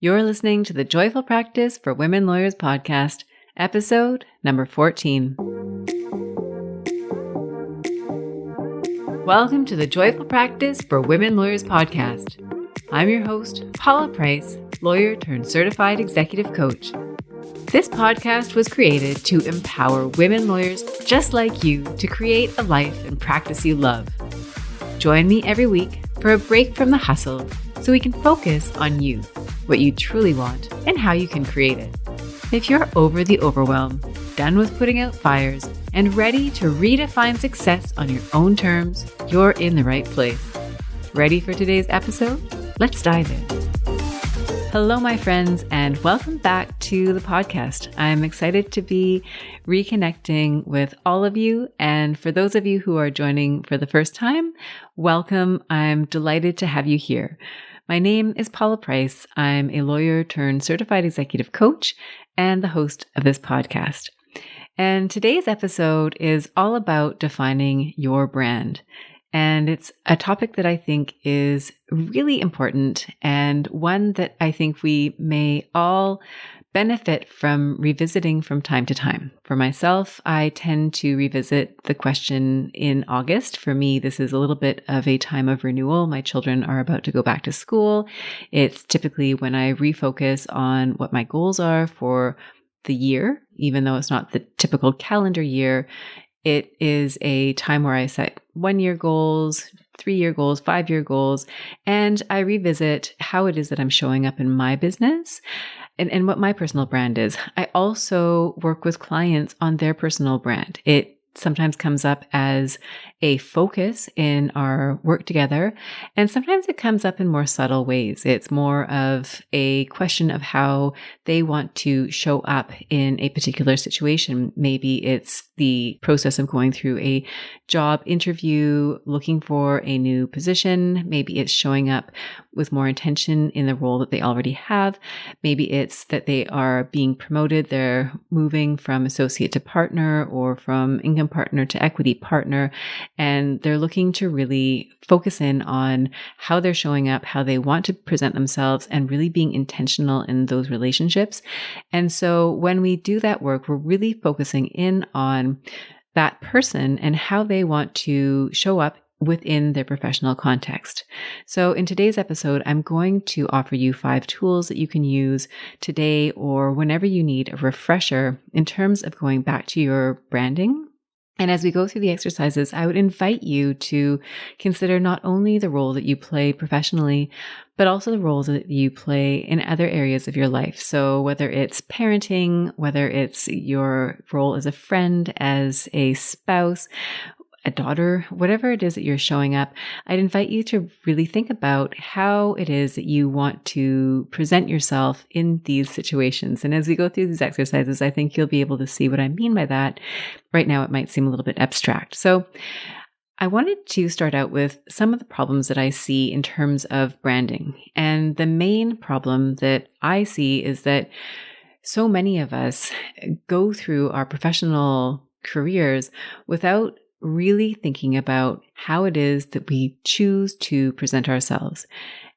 You're listening to the Joyful Practice for Women Lawyers podcast, episode number 14. Welcome to the Joyful Practice for Women Lawyers podcast. I'm your host, Paula Price, lawyer turned certified executive coach. This podcast was created to empower women lawyers just like you to create a life and practice you love. Join me every week for a break from the hustle so we can focus on you, what you truly want, and how you can create it. If you're over the overwhelm, done with putting out fires, and ready to redefine success on your own terms, you're in the right place. Ready for today's episode? Let's dive in. Hello, my friends, and welcome back to the podcast. I'm excited to be reconnecting with all of you. And for those of you who are joining for the first time, welcome. I'm delighted to have you here. My name is Paula Price. I'm a lawyer turned certified executive coach and the host of this podcast. And today's episode is all about defining your brand. And it's a topic that I think is really important and one that I think we may all benefit from revisiting from time to time. For myself, I tend to revisit the question in August. For me, this is a little bit of a time of renewal. My children are about to go back to school. It's typically when I refocus on what my goals are for the year, even though it's not the typical calendar year. It is a time where I set 1-year goals, 3-year goals, 5-year goals, and I revisit how it is that I'm showing up in my business and what my personal brand is. I also work with clients on their personal brand. It sometimes comes up as a focus in our work together, and sometimes it comes up in more subtle ways. It's more of a question of how they want to show up in a particular situation. Maybe it's the process of going through a job interview, looking for a new position. Maybe it's showing up with more intention in the role that they already have. Maybe it's that they are being promoted. They're moving from associate to partner or from income partner to equity partner. And they're looking to really focus in on how they're showing up, how they want to present themselves, and really being intentional in those relationships. And so when we do that work, we're really focusing in on that person and how they want to show up within their professional context. So in today's episode, I'm going to offer you 5 tools that you can use today or whenever you need a refresher in terms of going back to your branding. And as we go through the exercises, I would invite you to consider not only the role that you play professionally, but also the roles that you play in other areas of your life. So whether it's parenting, whether it's your role as a friend, as a spouse, a daughter, whatever it is that you're showing up, I'd invite you to really think about how it is that you want to present yourself in these situations. And as we go through these exercises, I think you'll be able to see what I mean by that. Right now, it might seem a little bit abstract. So I wanted to start out with some of the problems that I see in terms of branding. And the main problem that I see is that so many of us go through our professional careers without really thinking about how it is that we choose to present ourselves.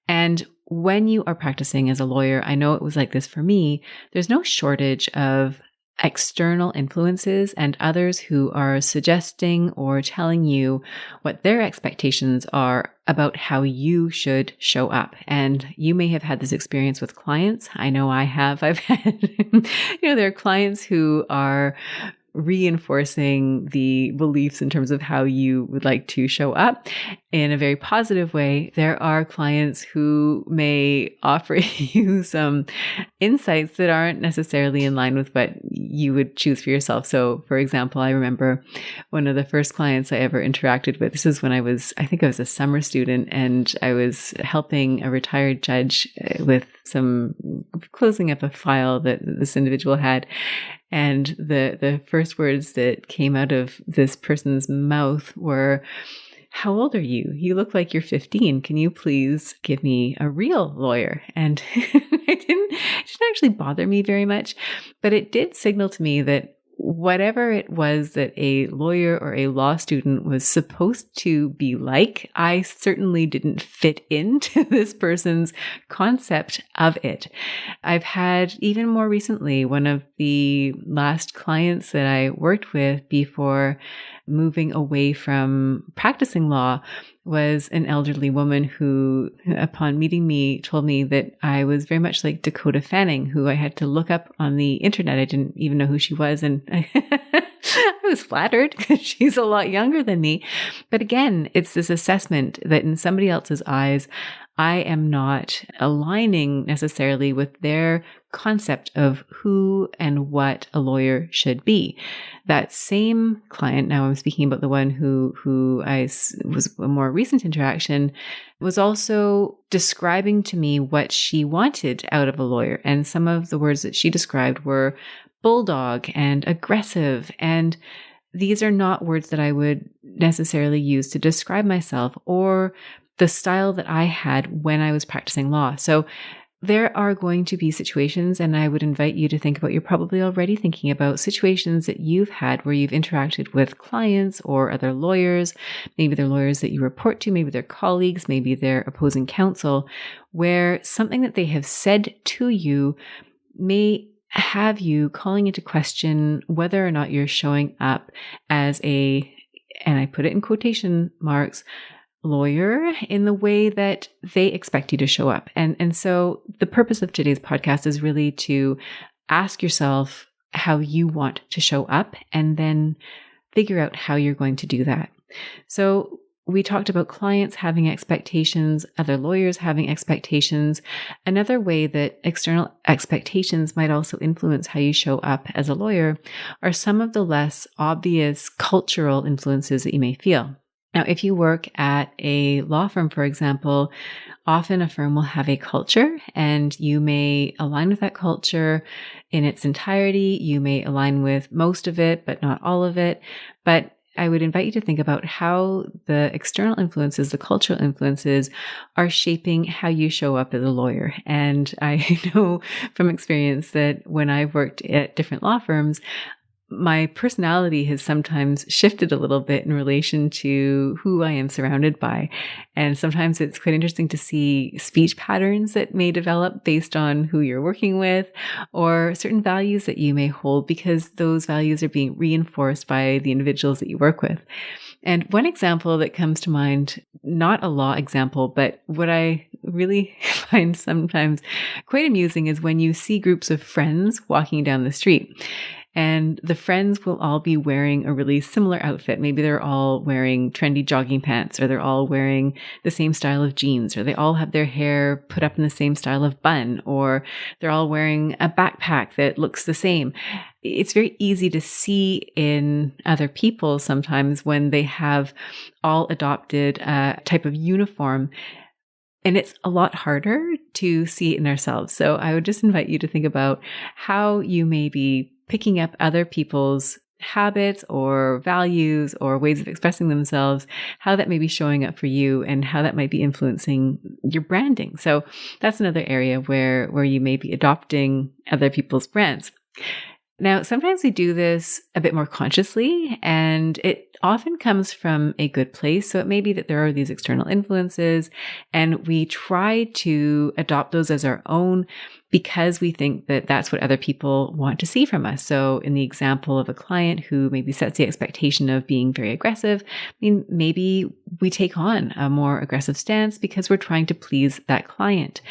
And when you are practicing as a lawyer, I know it was like this for me, there's no shortage of external influences and others who are suggesting or telling you what their expectations are about how you should show up. And you may have had this experience with clients. I know I have. I've had, there are clients who are reinforcing the beliefs in terms of how you would like to show up in a very positive way. There are clients who may offer you some insights that aren't necessarily in line with what you would choose for yourself. So, for example, I remember one of the first clients I ever interacted with. This is when I was a summer student, and I was helping a retired judge with some closing up a file that this individual had. And the first words that came out of this person's mouth were, "How old are you? You look like you're 15. Can you please give me a real lawyer?" And it didn't actually bother me very much, but it did signal to me that whatever it was that a lawyer or a law student was supposed to be like, I certainly didn't fit into this person's concept of it. I've had, even more recently, one of the last clients that I worked with before moving away from practicing law was an elderly woman who, upon meeting me, told me that I was very much like Dakota Fanning, who I had to look up on the internet. I didn't even know who she was. And I was flattered because she's a lot younger than me. But again, it's this assessment that in somebody else's eyes, I am not aligning necessarily with their concept of who and what a lawyer should be. That same client, now I'm speaking about the one who was a more recent interaction, was also describing to me what she wanted out of a lawyer. And some of the words that she described were bulldog and aggressive. And these are not words that I would necessarily use to describe myself or the style that I had when I was practicing law. So there are going to be situations, and I would invite you to think about, you're probably already thinking about situations that you've had where you've interacted with clients or other lawyers. Maybe they're lawyers that you report to, maybe they're colleagues, maybe they're opposing counsel, where something that they have said to you may have you calling into question whether or not you're showing up as a, and I put it in quotation marks, lawyer in the way that they expect you to show up. And so the purpose of today's podcast is really to ask yourself how you want to show up and then figure out how you're going to do that. So we talked about clients having expectations, other lawyers having expectations. Another way that external expectations might also influence how you show up as a lawyer are some of the less obvious cultural influences that you may feel. Now, if you work at a law firm, for example, often a firm will have a culture and you may align with that culture in its entirety. You may align with most of it, but not all of it. But I would invite you to think about how the external influences, the cultural influences, are shaping how you show up as a lawyer. And I know from experience that when I've worked at different law firms, my personality has sometimes shifted a little bit in relation to who I am surrounded by. And sometimes it's quite interesting to see speech patterns that may develop based on who you're working with or certain values that you may hold because those values are being reinforced by the individuals that you work with. And one example that comes to mind, not a law example, but what I really find sometimes quite amusing is when you see groups of friends walking down the street. And the friends will all be wearing a really similar outfit. Maybe they're all wearing trendy jogging pants, or they're all wearing the same style of jeans, or they all have their hair put up in the same style of bun, or they're all wearing a backpack that looks the same. It's very easy to see in other people sometimes when they have all adopted a type of uniform. And it's a lot harder to see it in ourselves. So I would just invite you to think about how you may be picking up other people's habits or values or ways of expressing themselves, how that may be showing up for you and how that might be influencing your branding. So that's another area where you may be adopting other people's brands. Now, sometimes we do this a bit more consciously, and it often comes from a good place. So it may be that there are these external influences, and we try to adopt those as our own because we think that that's what other people want to see from us. So in the example of a client who maybe sets the expectation of being very aggressive, I mean, maybe we take on a more aggressive stance because we're trying to please that client.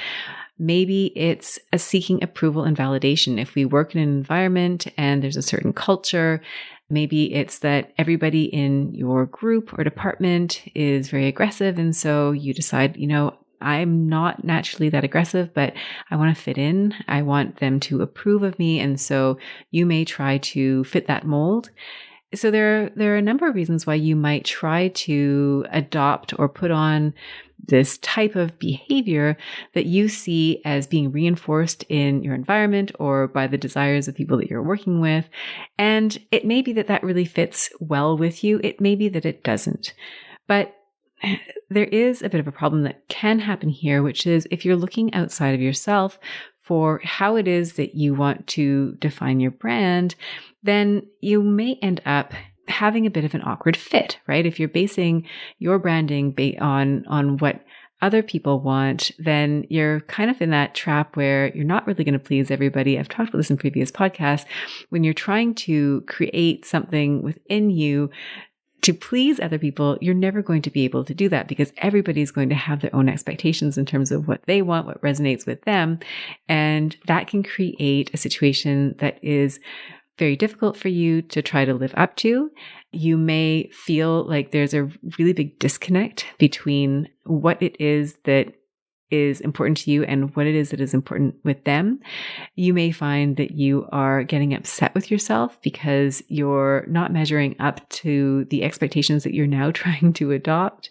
Maybe it's a seeking approval and validation. If we work in an environment and there's a certain culture, maybe it's that everybody in your group or department is very aggressive. And so you decide, I'm not naturally that aggressive, but I want to fit in. I want them to approve of me. And so you may try to fit that mold. So there are a number of reasons why you might try to adopt or put on this type of behavior that you see as being reinforced in your environment or by the desires of people that you're working with. And it may be that that really fits well with you. It may be that it doesn't. But there is a bit of a problem that can happen here, which is if you're looking outside of yourself for how it is that you want to define your brand, then you may end up having a bit of an awkward fit, right? If you're basing your branding on what other people want, then you're kind of in that trap where you're not really going to please everybody. I've talked about this in previous podcasts. When you're trying to create something within you to please other people, you're never going to be able to do that because everybody's going to have their own expectations in terms of what they want, what resonates with them. And that can create a situation that is very difficult for you to try to live up to. You may feel like there's a really big disconnect between what it is that is important to you and what it is that is important with them. You may find that you are getting upset with yourself because you're not measuring up to the expectations that you're now trying to adopt.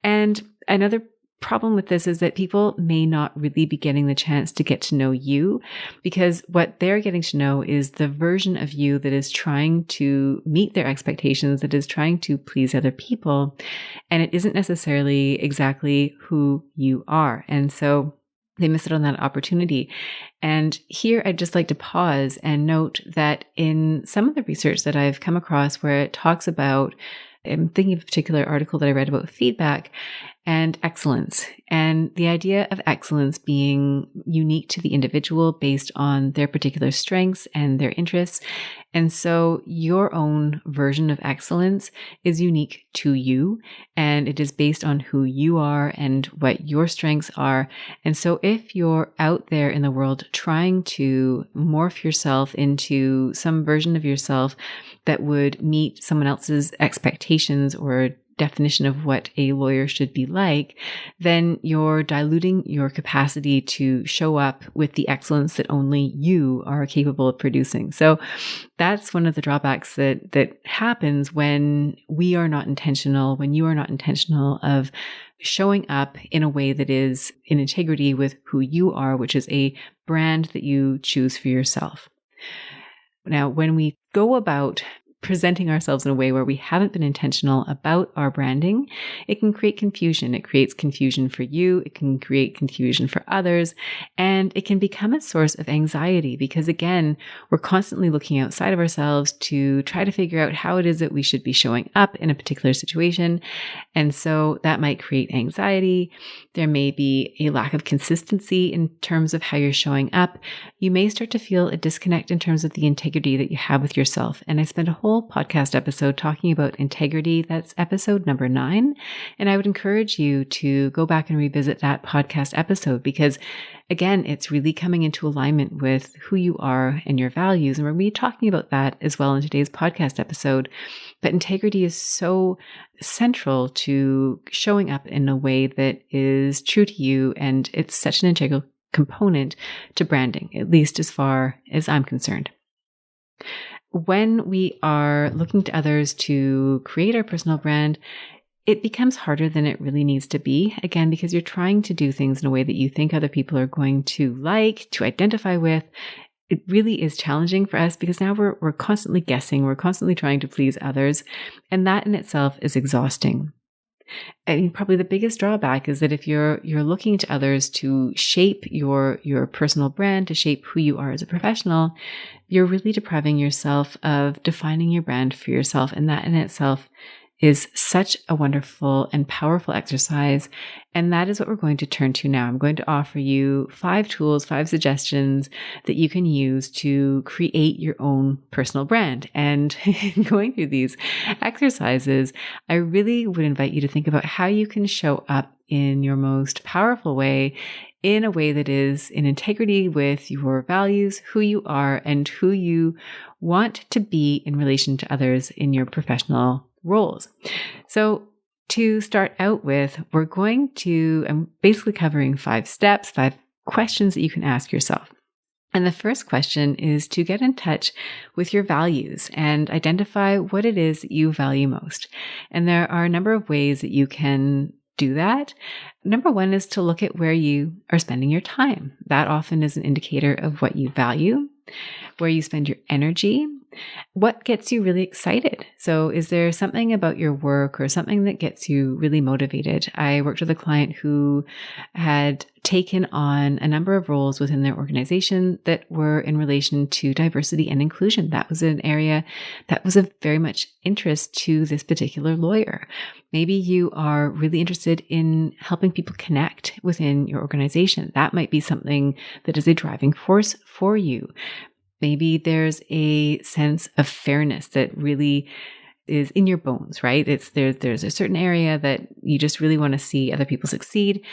And another problem with this is that people may not really be getting the chance to get to know you because what they're getting to know is the version of you that is trying to meet their expectations, that is trying to please other people. And it isn't necessarily exactly who you are. And so they miss out on that opportunity. And here I'd just like to pause and note that in some of the research that I've come across where it talks about, I'm thinking of a particular article that I read about feedback and excellence, and the idea of excellence being unique to the individual based on their particular strengths and their interests. And so your own version of excellence is unique to you, and it is based on who you are and what your strengths are. And so if you're out there in the world trying to morph yourself into some version of yourself that would meet someone else's expectations or definition of what a lawyer should be like, then you're diluting your capacity to show up with the excellence that only you are capable of producing. So that's one of the drawbacks that happens when we are not intentional, when you are not intentional of showing up in a way that is in integrity with who you are, which is a brand that you choose for yourself. Now, when we go about presenting ourselves in a way where we haven't been intentional about our branding, it can create confusion. It creates confusion for you. It can create confusion for others. And it can become a source of anxiety because, again, we're constantly looking outside of ourselves to try to figure out how it is that we should be showing up in a particular situation. And so that might create anxiety. There may be a lack of consistency in terms of how you're showing up. You may start to feel a disconnect in terms of the integrity that you have with yourself. And I spent a whole podcast episode talking about integrity. That's episode number 9. And I would encourage you to go back and revisit that podcast episode because, again, it's really coming into alignment with who you are and your values. And we're going to be talking about that as well in today's podcast episode. But integrity is so central to showing up in a way that is true to you. And it's such an integral component to branding, at least as far as I'm concerned. When we are looking to others to create our personal brand, it becomes harder than it really needs to be. Again, because you're trying to do things in a way that you think other people are going to like, to identify with. It really is challenging for us because now we're constantly guessing. We're constantly trying to please others. And that in itself is exhausting. I mean, probably the biggest drawback is that if you're looking to others to shape your personal brand, to shape who you are as a professional, you're really depriving yourself of defining your brand for yourself. And that in itself is such a wonderful and powerful exercise. And that is what we're going to turn to now. I'm going to offer you 5 tools, 5 suggestions that you can use to create your own personal brand. And going through these exercises, I really would invite you to think about how you can show up in your most powerful way, in a way that is in integrity with your values, who you are, and who you want to be in relation to others in your professional roles. So to start out with, I'm basically covering 5 steps, 5 questions that you can ask yourself. And the first question is to get in touch with your values and identify what it is that you value most. And there are a number of ways that you can do that. Number 1 is to look at where you are spending your time. That often is an indicator of what you value. where you spend your energy, what gets you really excited. So is there something about your work or something that gets you really motivated? I worked with a client who had taken on a number of roles within their organization that were in relation to diversity and inclusion. That was an area that was of very much interest to this particular lawyer. Maybe you are really interested in helping people connect within your organization. That might be something that is a driving force for you. Maybe there's a sense of fairness that really is in your bones, right? There's a certain area that you just really want to see other people succeed.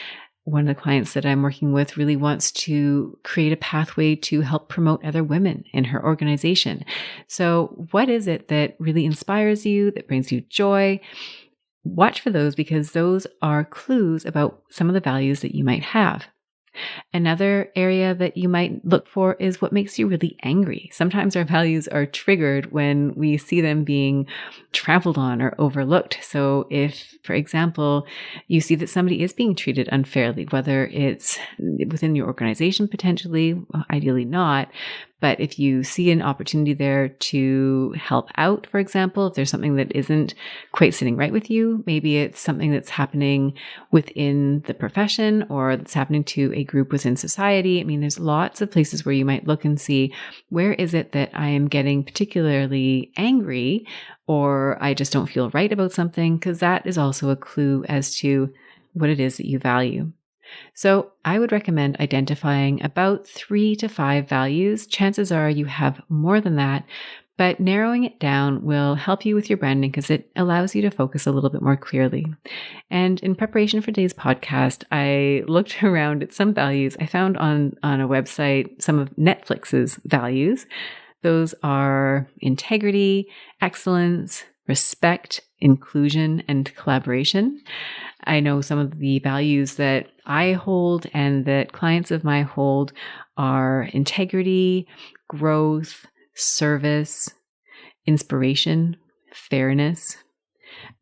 One of the clients that I'm working with really wants to create a pathway to help promote other women in her organization. So what is it that really inspires you, that brings you joy? Watch for those, because those are clues about some of the values that you might have. Another area that you might look for is what makes you really angry. Sometimes our values are triggered when we see them being trampled on or overlooked. So if, for example, you see that somebody is being treated unfairly, whether it's within your organization potentially, ideally not, but if you see an opportunity there to help out, for example, if there's something that isn't quite sitting right with you, maybe it's something that's happening within the profession or that's happening to a group within society. I mean, there's lots of places where you might look and see, where is it that I am getting particularly angry, or I just don't feel right about something, because that is also a clue as to what it is that you value. So I would recommend identifying about 3 to 5 values. Chances are you have more than that, but narrowing it down will help you with your branding because it allows you to focus a little bit more clearly. And in preparation for today's podcast, I looked around at some values I found on a website, some of Netflix's values. Those are integrity, excellence, respect, inclusion, and collaboration. I know some of the values that I hold and that clients of mine hold are integrity, growth, service, inspiration, fairness,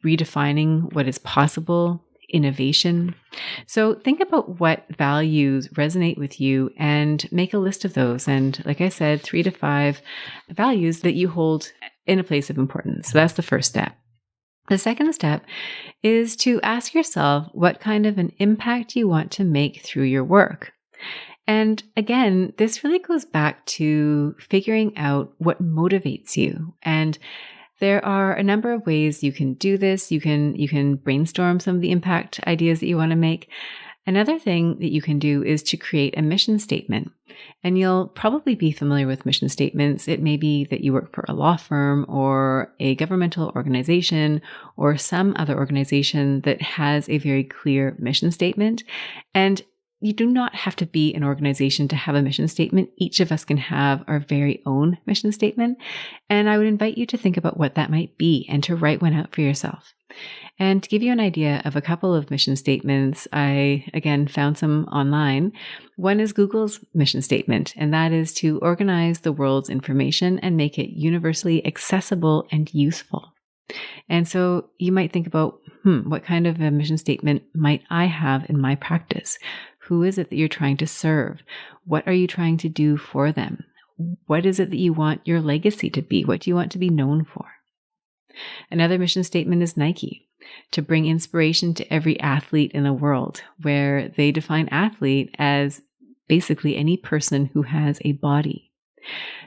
redefining what is possible, innovation. So think about what values resonate with you and make a list of those. And like I said, 3 to 5 values that you hold in a place of importance. So that's the first step. The second step is to ask yourself what kind of an impact you want to make through your work. And again, this really goes back to figuring out what motivates you. And there are a number of ways you can do this. You can brainstorm some of the impact ideas that you want to make. Another thing that you can do is to create a mission statement. And you'll probably be familiar with mission statements. It may be that you work for a law firm or a governmental organization or some other organization that has a very clear mission statement. And you do not have to be an organization to have a mission statement. Each of us can have our very own mission statement. And I would invite you to think about what that might be and to write one out for yourself. And to give you an idea of a couple of mission statements, I, again, found some online. One is Google's mission statement, and that is to organize the world's information and make it universally accessible and useful. And so you might think about, what kind of a mission statement might I have in my practice? Who is it that you're trying to serve? What are you trying to do for them? What is it that you want your legacy to be? What do you want to be known for? Another mission statement is Nike, to bring inspiration to every athlete in the world, where they define athlete as basically any person who has a body.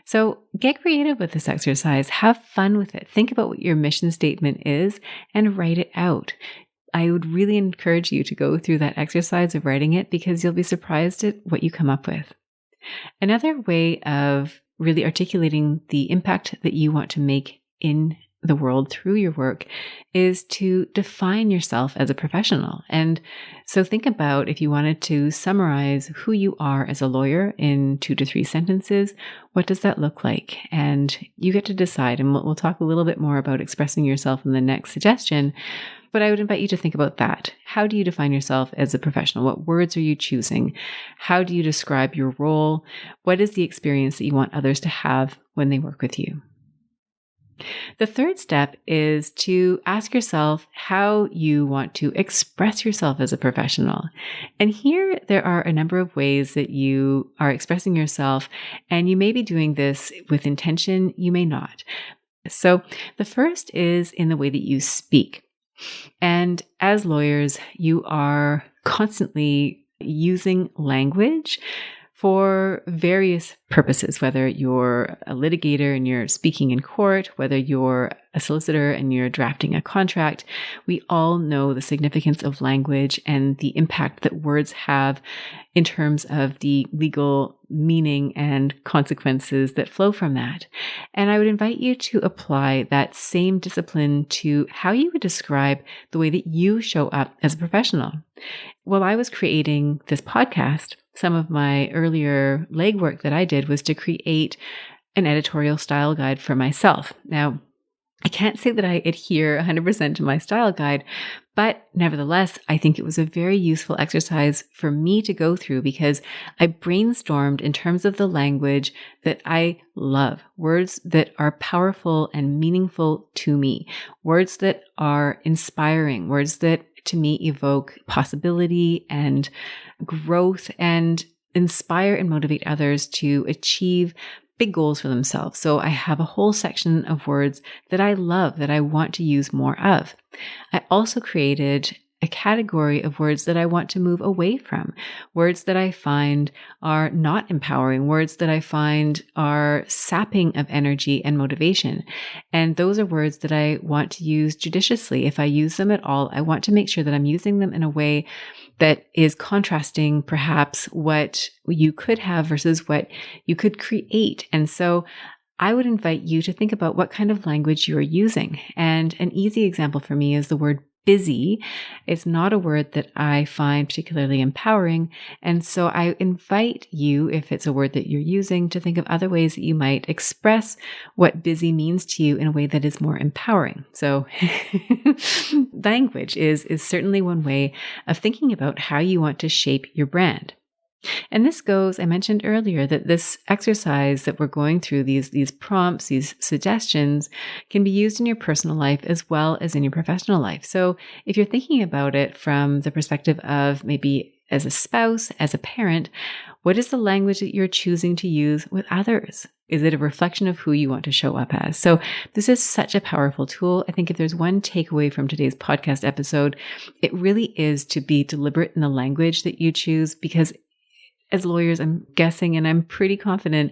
So get creative with this exercise. Have fun with it. Think about what your mission statement is and write it out. I would really encourage you to go through that exercise of writing it because you'll be surprised at what you come up with. Another way of really articulating the impact that you want to make in the world through your work is to define yourself as a professional. And so think about, if you wanted to summarize who you are as a lawyer in 2 to 3 sentences, what does that look like? And you get to decide. And we'll talk a little bit more about expressing yourself in the next suggestion. But I would invite you to think about that. How do you define yourself as a professional? What words are you choosing? How do you describe your role? What is the experience that you want others to have when they work with you? The third step is to ask yourself how you want to express yourself as a professional. And here there are a number of ways that you are expressing yourself, and you may be doing this with intention, you may not. So the first is in the way that you speak. And as lawyers, you are constantly using language for various purposes, whether you're a litigator and you're speaking in court, whether you're a solicitor and you're drafting a contract. We all know the significance of language and the impact that words have in terms of the legal meaning and consequences that flow from that. And I would invite you to apply that same discipline to how you would describe the way that you show up as a professional. While I was creating this podcast, some of my earlier legwork that I did was to create an editorial style guide for myself. Now, I can't say that I adhere 100% to my style guide, but nevertheless, I think it was a very useful exercise for me to go through because I brainstormed in terms of the language that I love, words that are powerful and meaningful to me, words that are inspiring, words that to me evoke possibility and growth and inspire and motivate others to achieve big goals for themselves. So I have a whole section of words that I love, that I want to use more of. I also created a category of words that I want to move away from, words that I find are not empowering, words that I find are sapping of energy and motivation. And those are words that I want to use judiciously. If I use them at all, I want to make sure that I'm using them in a way that is contrasting perhaps what you could have versus what you could create. And so I would invite you to think about what kind of language you are using. And an easy example for me is the word busy. It's not a word that I find particularly empowering. And so I invite you, if it's a word that you're using, to think of other ways that you might express what busy means to you in a way that is more empowering. So language is certainly one way of thinking about how you want to shape your brand. And this goes, I mentioned earlier that this exercise that we're going through, these prompts, these suggestions can be used in your personal life as well as in your professional life. So if you're thinking about it from the perspective of maybe as a spouse, as a parent, what is the language that you're choosing to use with others? Is it a reflection of who you want to show up as? So this is such a powerful tool. I think if there's one takeaway from today's podcast episode, it really is to be deliberate in the language that you choose, because as lawyers, I'm guessing, and I'm pretty confident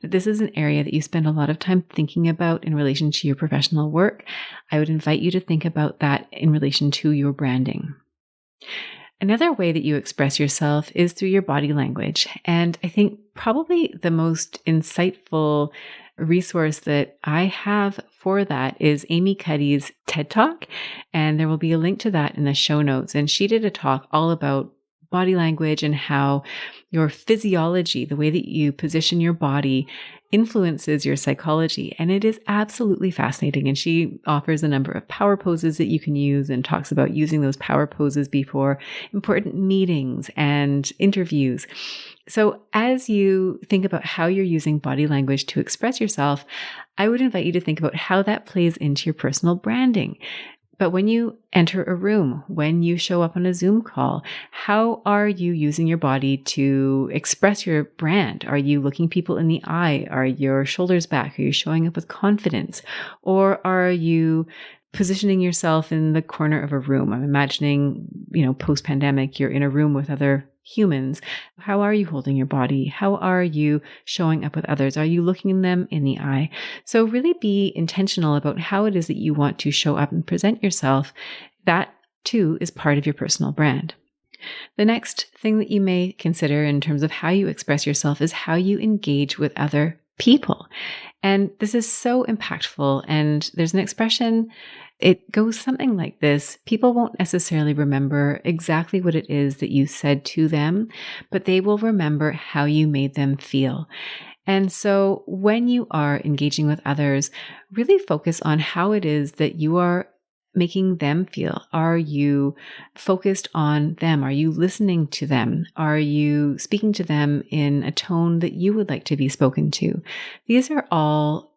that this is an area that you spend a lot of time thinking about in relation to your professional work. I would invite you to think about that in relation to your branding. Another way that you express yourself is through your body language. And I think probably the most insightful resource that I have for that is Amy Cuddy's TED Talk. And there will be a link to that in the show notes. And she did a talk all about body language and how your physiology, the way that you position your body, influences your psychology. And it is absolutely fascinating. And she offers a number of power poses that you can use and talks about using those power poses before important meetings and interviews. So as you think about how you're using body language to express yourself, I would invite you to think about how that plays into your personal branding. But when you enter a room, when you show up on a Zoom call, how are you using your body to express your brand? Are you looking people in the eye? Are your shoulders back? Are you showing up with confidence? Or are you positioning yourself in the corner of a room? I'm imagining, post-pandemic, you're in a room with other humans. How are you holding your body? How are you showing up with others? Are you looking them in the eye? So really be intentional about how it is that you want to show up and present yourself. That too is part of your personal brand. The next thing that you may consider in terms of how you express yourself is how you engage with other people. And this is so impactful. And there's an expression, it goes something like this. People won't necessarily remember exactly what it is that you said to them, but they will remember how you made them feel. And so when you are engaging with others, really focus on how it is that you are making them feel. Are you focused on them? Are you listening to them? Are you speaking to them in a tone that you would like to be spoken to? These are all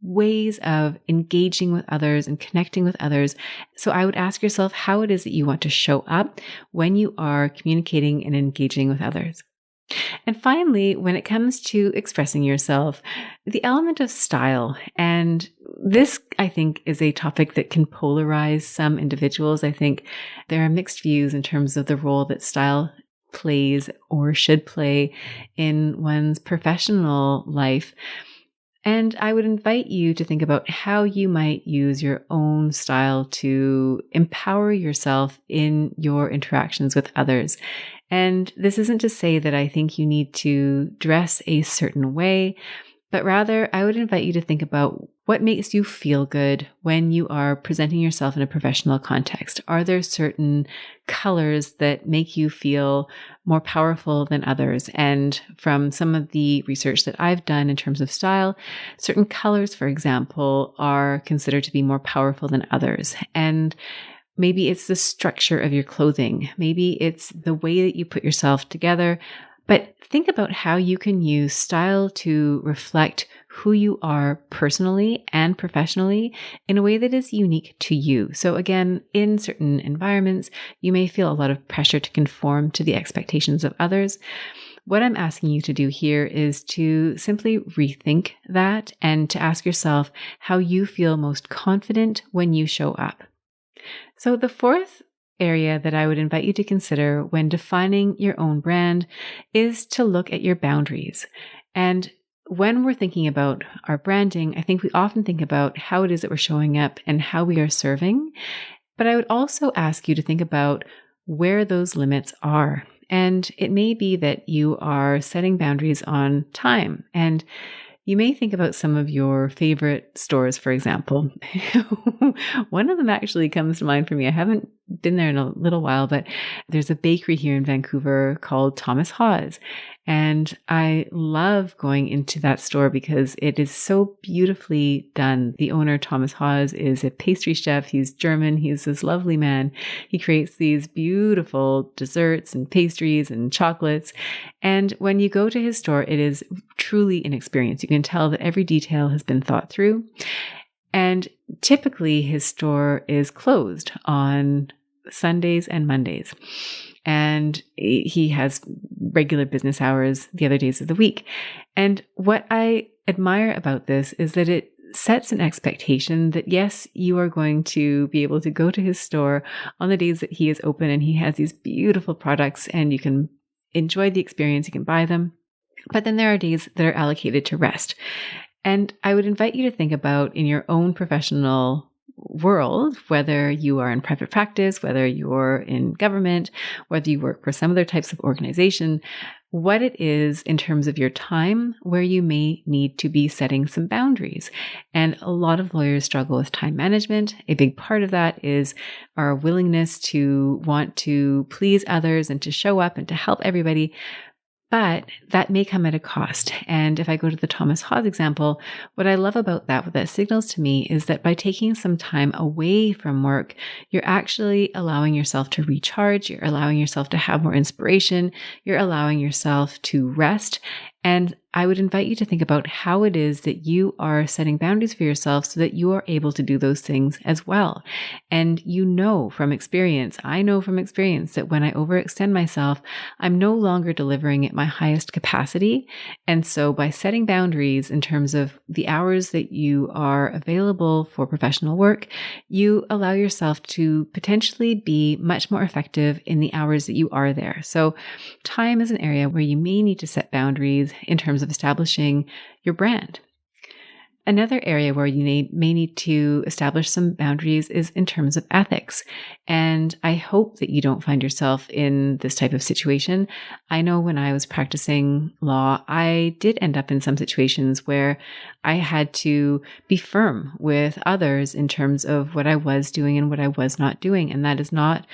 ways of engaging with others and connecting with others. So I would ask yourself how it is that you want to show up when you are communicating and engaging with others. And finally, when it comes to expressing yourself, the element of style. And this, I think, is a topic that can polarize some individuals. I think there are mixed views in terms of the role that style plays or should play in one's professional life. And I would invite you to think about how you might use your own style to empower yourself in your interactions with others. And this isn't to say that I think you need to dress a certain way, but rather I would invite you to think about what makes you feel good when you are presenting yourself in a professional context. Are there certain colors that make you feel more powerful than others? And from some of the research that I've done in terms of style, certain colors, for example, are considered to be more powerful than others. And maybe it's the structure of your clothing. Maybe it's the way that you put yourself together. But think about how you can use style to reflect who you are personally and professionally in a way that is unique to you. So again, in certain environments, you may feel a lot of pressure to conform to the expectations of others. What I'm asking you to do here is to simply rethink that and to ask yourself how you feel most confident when you show up. So the fourth area that I would invite you to consider when defining your own brand is to look at your boundaries. And when we're thinking about our branding, I think we often think about how it is that we're showing up and how we are serving. But I would also ask you to think about where those limits are. And it may be that you are setting boundaries on time. And you may think about some of your favorite stores, for example. One of them actually comes to mind for me. I haven't been there in a little while, but there's a bakery here in Vancouver called Thomas Haws. And I love going into that store because it is so beautifully done. The owner, Thomas Haws, is a pastry chef. He's German. He's this lovely man. He creates these beautiful desserts and pastries and chocolates. And when you go to his store, it is truly an experience. You can tell that every detail has been thought through. And typically his store is closed on Sundays and Mondays. And he has regular business hours the other days of the week. And what I admire about this is that it sets an expectation that, yes, you are going to be able to go to his store on the days that he is open and he has these beautiful products and you can enjoy the experience, you can buy them. But then there are days that are allocated to rest. And I would invite you to think about in your own professional world, whether you are in private practice, whether you're in government, whether you work for some other types of organization, what it is in terms of your time where you may need to be setting some boundaries. And a lot of lawyers struggle with time management. A big part of that is our willingness to want to please others and to show up and to help everybody. But that may come at a cost. And if I go to the Thomas Haws example, what I love about that, what that signals to me is that by taking some time away from work, you're actually allowing yourself to recharge. You're allowing yourself to have more inspiration. You're allowing yourself to rest. And I would invite you to think about how it is that you are setting boundaries for yourself so that you are able to do those things as well. And you know from experience, I know from experience that when I overextend myself, I'm no longer delivering at my highest capacity. And so by setting boundaries in terms of the hours that you are available for professional work, you allow yourself to potentially be much more effective in the hours that you are there. So time is an area where you may need to set boundaries in terms of establishing your brand. Another area where you may need to establish some boundaries is in terms of ethics. And I hope that you don't find yourself in this type of situation. I know when I was practicing law, I did end up in some situations where I had to be firm with others in terms of what I was doing and what I was not doing. And that is not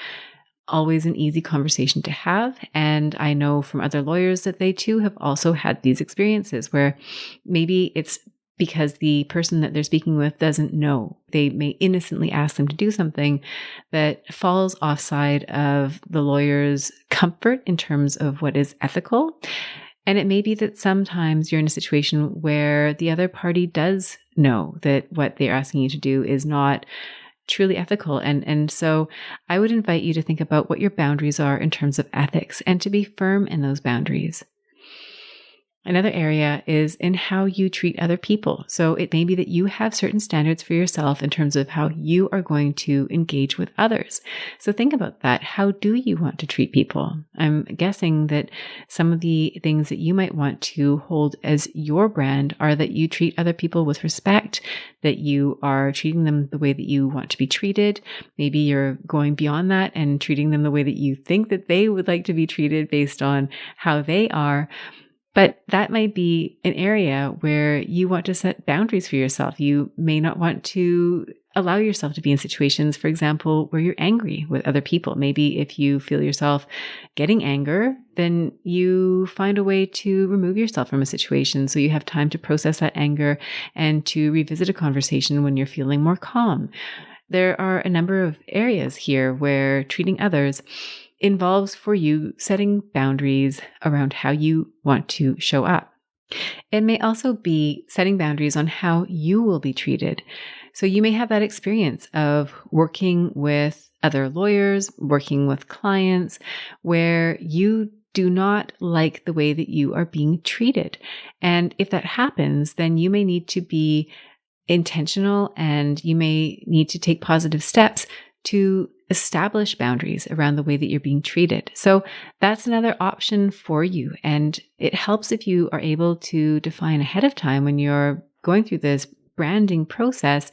always an easy conversation to have. And I know from other lawyers that they too have also had these experiences where maybe it's because the person that they're speaking with doesn't know. They may innocently ask them to do something that falls offside of the lawyer's comfort in terms of what is ethical. And it may be that sometimes you're in a situation where the other party does know that what they're asking you to do is not truly ethical. And so I would invite you to think about what your boundaries are in terms of ethics and to be firm in those boundaries. Another area is in how you treat other people. So it may be that you have certain standards for yourself in terms of how you are going to engage with others. So think about that. How do you want to treat people? I'm guessing that some of the things that you might want to hold as your brand are that you treat other people with respect, that you are treating them the way that you want to be treated. Maybe you're going beyond that and treating them the way that you think that they would like to be treated based on how they are. But that might be an area where you want to set boundaries for yourself. You may not want to allow yourself to be in situations, for example, where you're angry with other people. Maybe if you feel yourself getting anger, then you find a way to remove yourself from a situation so you have time to process that anger and to revisit a conversation when you're feeling more calm. There are a number of areas here where treating others involves for you setting boundaries around how you want to show up. It may also be setting boundaries on how you will be treated. So you may have that experience of working with other lawyers, working with clients, where you do not like the way that you are being treated. And if that happens, then you may need to be intentional and you may need to take positive steps to establish boundaries around the way that you're being treated. So that's another option for you. And it helps if you are able to define ahead of time when you're going through this branding process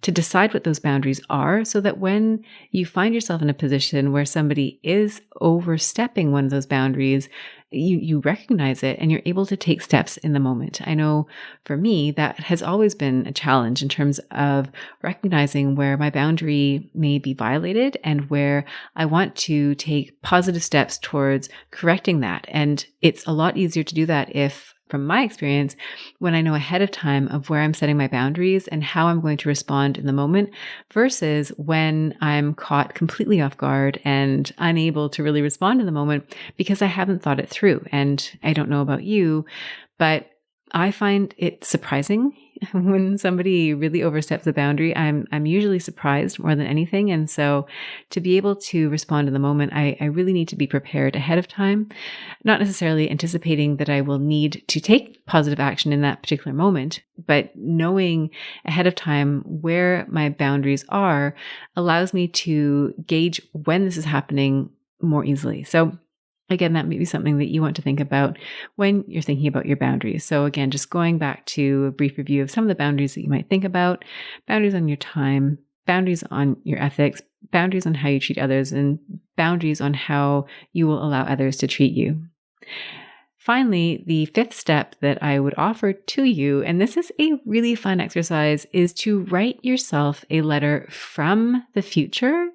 to decide what those boundaries are so that when you find yourself in a position where somebody is overstepping one of those boundaries, you recognize it and you're able to take steps in the moment. I know for me, that has always been a challenge in terms of recognizing where my boundary may be violated and where I want to take positive steps towards correcting that. And it's a lot easier to do that if, from my experience, when I know ahead of time of where I'm setting my boundaries and how I'm going to respond in the moment versus when I'm caught completely off guard and unable to really respond in the moment because I haven't thought it through. And I don't know about you, but I find it surprising when somebody really oversteps the boundary. I'm usually surprised more than anything. And so to be able to respond in the moment, I really need to be prepared ahead of time, not necessarily anticipating that I will need to take positive action in that particular moment, but knowing ahead of time where my boundaries are allows me to gauge when this is happening more easily. So again, that may be something that you want to think about when you're thinking about your boundaries. So again, just going back to a brief review of some of the boundaries that you might think about: boundaries on your time, boundaries on your ethics, boundaries on how you treat others, and boundaries on how you will allow others to treat you. Finally, the fifth step that I would offer to you, and this is a really fun exercise, is to write yourself a letter from the future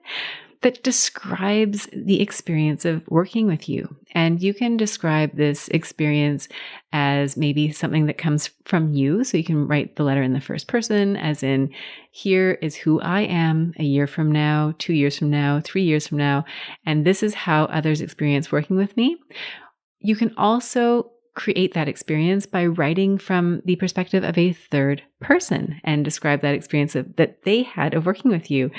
that describes the experience of working with you. And you can describe this experience as maybe something that comes from you. So you can write the letter in the first person, as in, here is who I am a year from now, 2 years from now, 3 years from now, and this is how others experience working with me. You can also create that experience by writing from the perspective of a third person and describe that experience that they had of working with you.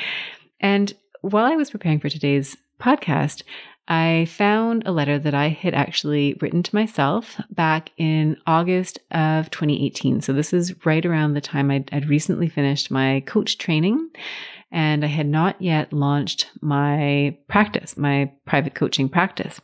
And while I was preparing for today's podcast, I found a letter that I had actually written to myself back in August of 2018. So this is right around the time I'd recently finished my coach training, and I had not yet launched my practice, my private coaching practice.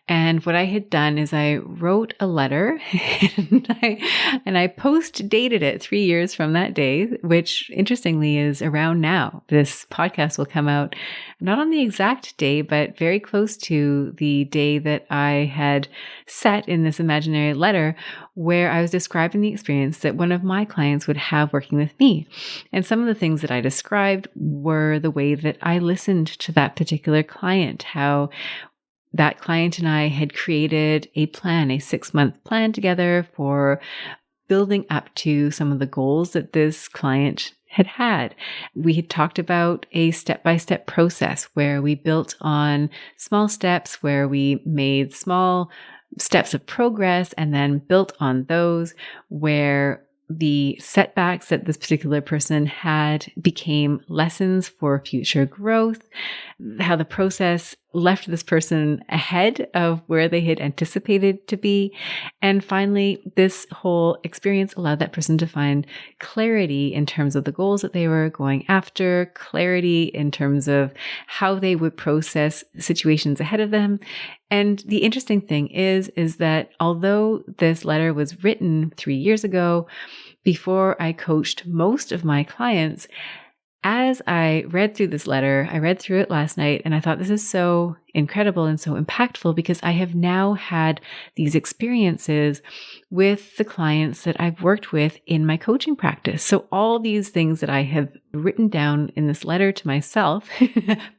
And what I had done is I wrote a letter and I post dated it 3 years from that day, which interestingly is around now. This podcast will come out not on the exact day, but very close to the day that I had set in this imaginary letter where I was describing the experience that one of my clients would have working with me. And some of the things that I described were the way that I listened to that particular client, how that client and I had created a plan, a 6-month plan together for building up to some of the goals that this client had. We had talked about a step-by-step process where we built on small steps, where we made small steps of progress and then built on those, where the setbacks that this particular person had became lessons for future growth, how the process left this person ahead of where they had anticipated to be. And finally, this whole experience allowed that person to find clarity in terms of the goals that they were going after, clarity in terms of how they would process situations ahead of them. And the interesting thing is that although this letter was written 3 years ago, before I coached most of my clients, as I read through this letter, I read through it last night and I thought, this is so incredible and so impactful because I have now had these experiences with the clients that I've worked with in my coaching practice. So all these things that I have written down in this letter to myself,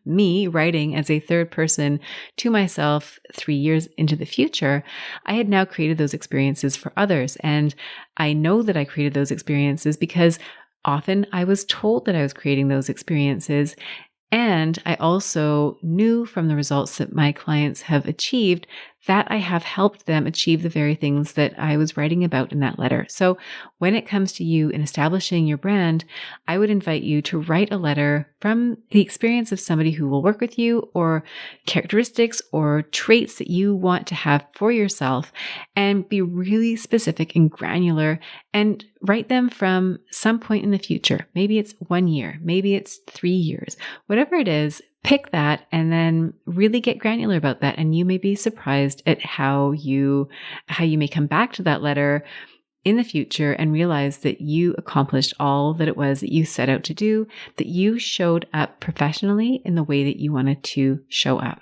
me writing as a third person to myself 3 years into the future, I had now created those experiences for others. And I know that I created those experiences because often I was told that I was creating those experiences. And I also knew from the results that my clients have achieved that I have helped them achieve the very things that I was writing about in that letter. So when it comes to you in establishing your brand, I would invite you to write a letter from the experience of somebody who will work with you, or characteristics or traits that you want to have for yourself, and be really specific and granular, and write them from some point in the future. Maybe it's 1 year, maybe it's 3 years, whatever it is. Pick that and then really get granular about that. And you may be surprised at how you may come back to that letter in the future and realize that you accomplished all that it was that you set out to do, that you showed up professionally in the way that you wanted to show up.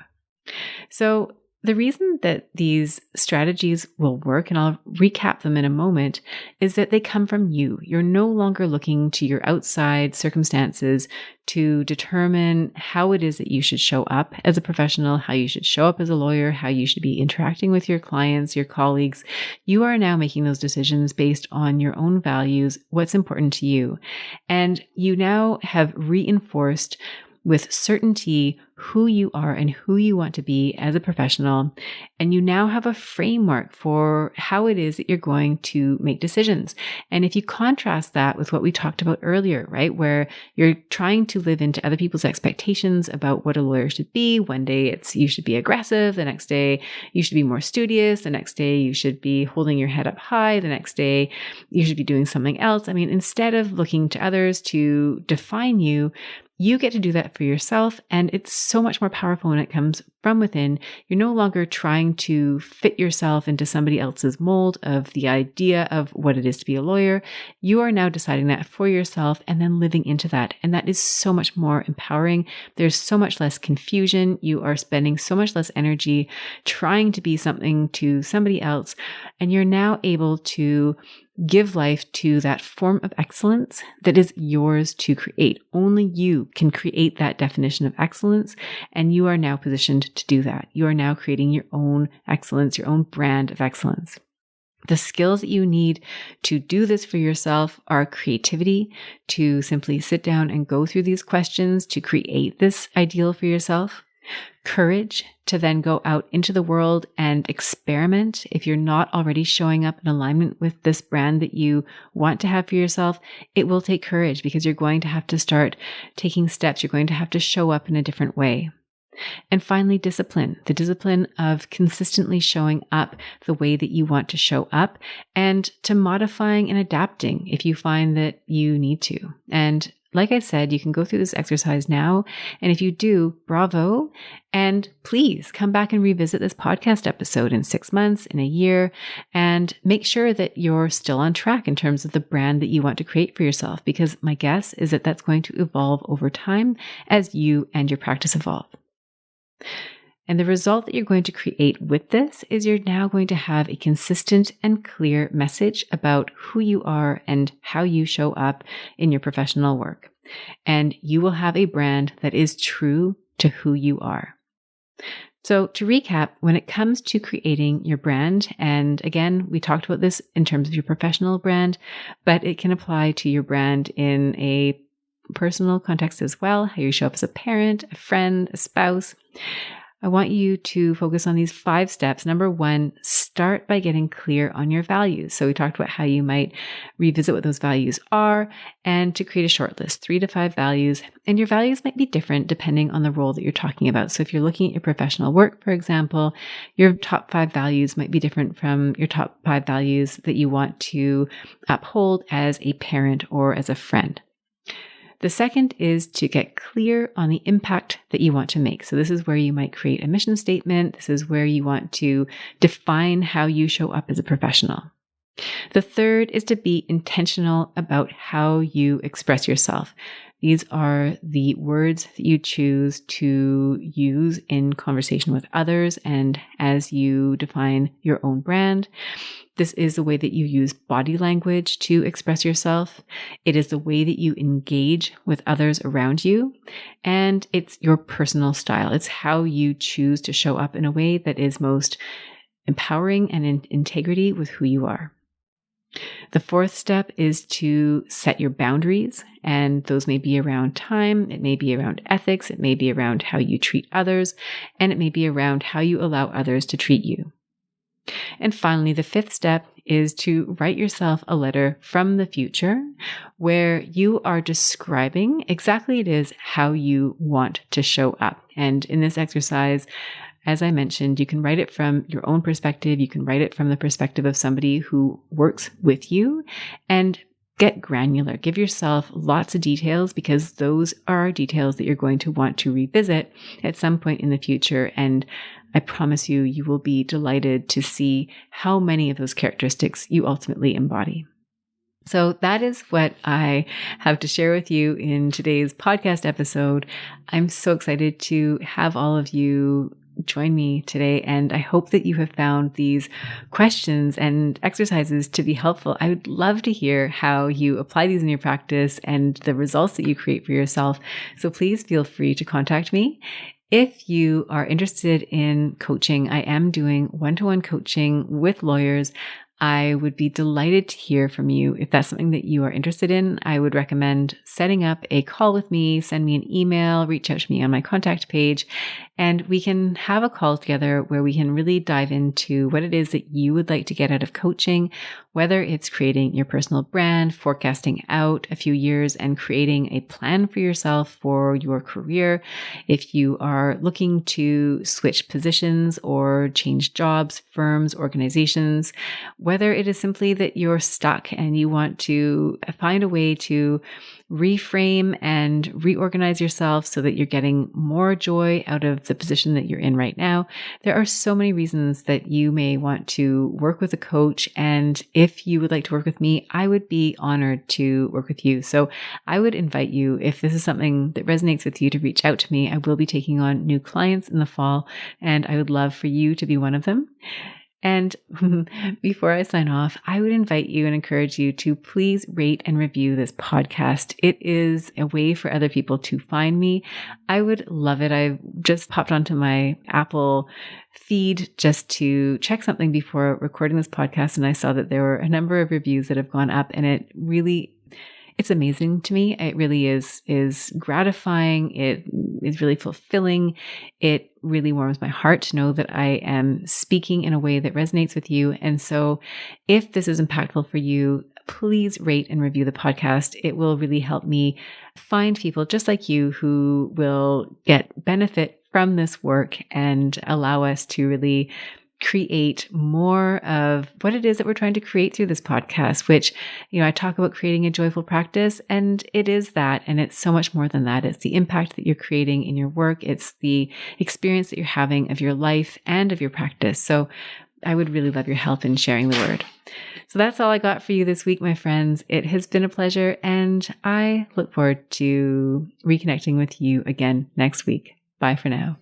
So the reason that these strategies will work, and I'll recap them in a moment, is that they come from you. You're no longer looking to your outside circumstances to determine how it is that you should show up as a professional, how you should show up as a lawyer, how you should be interacting with your clients, your colleagues. You are now making those decisions based on your own values, what's important to you. And you now have reinforced with certainty who you are and who you want to be as a professional. And you now have a framework for how it is that you're going to make decisions. And if you contrast that with what we talked about earlier, right, where you're trying to live into other people's expectations about what a lawyer should be. One day it's you should be aggressive. The next day you should be more studious. The next day you should be holding your head up high. The next day you should be doing something else. I mean, instead of looking to others to define you, you get to do that for yourself. And it's so much more powerful when it comes from within. You're no longer trying to fit yourself into somebody else's mold of the idea of what it is to be a lawyer. You are now deciding that for yourself and then living into that. And that is so much more empowering. There's so much less confusion. You are spending so much less energy trying to be something to somebody else. And you're now able to give life to that form of excellence that is yours to create. Only you can create that definition of excellence, and you are now positioned to do that. You are now creating your own excellence, your own brand of excellence. The skills that you need to do this for yourself are creativity, to simply sit down and go through these questions to create this ideal for yourself. Courage to then go out into the world and experiment. If you're not already showing up in alignment with this brand that you want to have for yourself, it will take courage because you're going to have to start taking steps. You're going to have to show up in a different way. And finally, discipline, the discipline of consistently showing up the way that you want to show up, and to modifying and adapting if you find that you need to. And like I said, you can go through this exercise now. And if you do, bravo. And please come back and revisit this podcast episode in 6 months, in a year, and make sure that you're still on track in terms of the brand that you want to create for yourself. Because my guess is that that's going to evolve over time as you and your practice evolve. And the result that you're going to create with this is you're now going to have a consistent and clear message about who you are and how you show up in your professional work. And you will have a brand that is true to who you are. So to recap, when it comes to creating your brand, and again, we talked about this in terms of your professional brand, but it can apply to your brand in a personal context as well, how you show up as a parent, a friend, a spouse. I want you to focus on these 5 steps. Number 1, start by getting clear on your values. So we talked about how you might revisit what those values are and to create a short list, 3 to 5 values. And your values might be different depending on the role that you're talking about. So if you're looking at your professional work, for example, your top 5 values might be different from your top 5 values that you want to uphold as a parent or as a friend. The second is to get clear on the impact that you want to make. So this is where you might create a mission statement. This is where you want to define how you show up as a professional. The third is to be intentional about how you express yourself. These are the words that you choose to use in conversation with others and as you define your own brand. This is the way that you use body language to express yourself. It is the way that you engage with others around you. And it's your personal style. It's how you choose to show up in a way that is most empowering and in integrity with who you are. The fourth step is to set your boundaries, and those may be around time, it may be around ethics, it may be around how you treat others, and it may be around how you allow others to treat you. And finally, the fifth step is to write yourself a letter from the future where you are describing exactly it is how you want to show up. And in this exercise, as I mentioned, you can write it from your own perspective. You can write it from the perspective of somebody who works with you and get granular. Give yourself lots of details because those are details that you're going to want to revisit at some point in the future. And I promise you, you will be delighted to see how many of those characteristics you ultimately embody. So that is what I have to share with you in today's podcast episode. I'm so excited to have all of you join me today, and I hope that you have found these questions and exercises to be helpful. I would love to hear how you apply these in your practice and the results that you create for yourself. So please feel free to contact me. If you are interested in coaching, I am doing one-to-one coaching with lawyers. I would be delighted to hear from you. If that's something that you are interested in, I would recommend setting up a call with me, send me an email, reach out to me on my contact page, and we can have a call together where we can really dive into what it is that you would like to get out of coaching, whether it's creating your personal brand, forecasting out a few years and creating a plan for yourself for your career. If you are looking to switch positions or change jobs, firms, organizations, whether it is simply that you're stuck and you want to find a way to reframe and reorganize yourself so that you're getting more joy out of the position that you're in right now. There are so many reasons that you may want to work with a coach. And if you would like to work with me, I would be honored to work with you. So I would invite you, if this is something that resonates with you, to reach out to me. I will be taking on new clients in the fall, and I would love for you to be one of them. And before I sign off, I would invite you and encourage you to please rate and review this podcast. It is a way for other people to find me. I would love it. I just popped onto my Apple feed just to check something before recording this podcast, and I saw that there were a number of reviews that have gone up, and it's amazing to me. It really is gratifying. It is really fulfilling. It really warms my heart to know that I am speaking in a way that resonates with you. And so if this is impactful for you, please rate and review the podcast. It will really help me find people just like you who will get benefit from this work and allow us to really create more of what it is that we're trying to create through this podcast, which, I talk about creating a joyful practice, and it is that, and it's so much more than that. It's the impact that you're creating in your work. It's the experience that you're having of your life and of your practice. So I would really love your help in sharing the word. So that's all I got for you this week, my friends. It has been a pleasure, and I look forward to reconnecting with you again next week. Bye for now.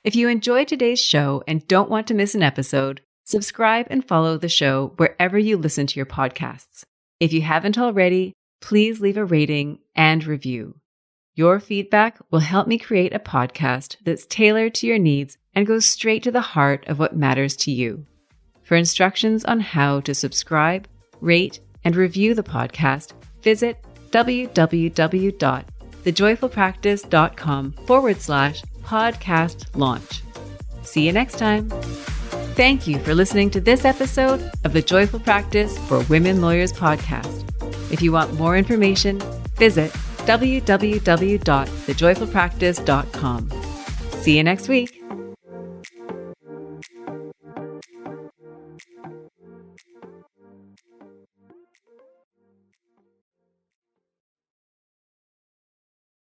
If you enjoyed today's show and don't want to miss an episode, subscribe and follow the show wherever you listen to your podcasts. If you haven't already, please leave a rating and review. Your feedback will help me create a podcast that's tailored to your needs and goes straight to the heart of what matters to you. For instructions on how to subscribe, rate, and review the podcast, visit www.thejoyfulpractice.com/podcast. podcast launch. See you next time. Thank you for listening to this episode of the Joyful Practice for Women Lawyers podcast. If you want more information, visit www.thejoyfulpractice.com. See you next week.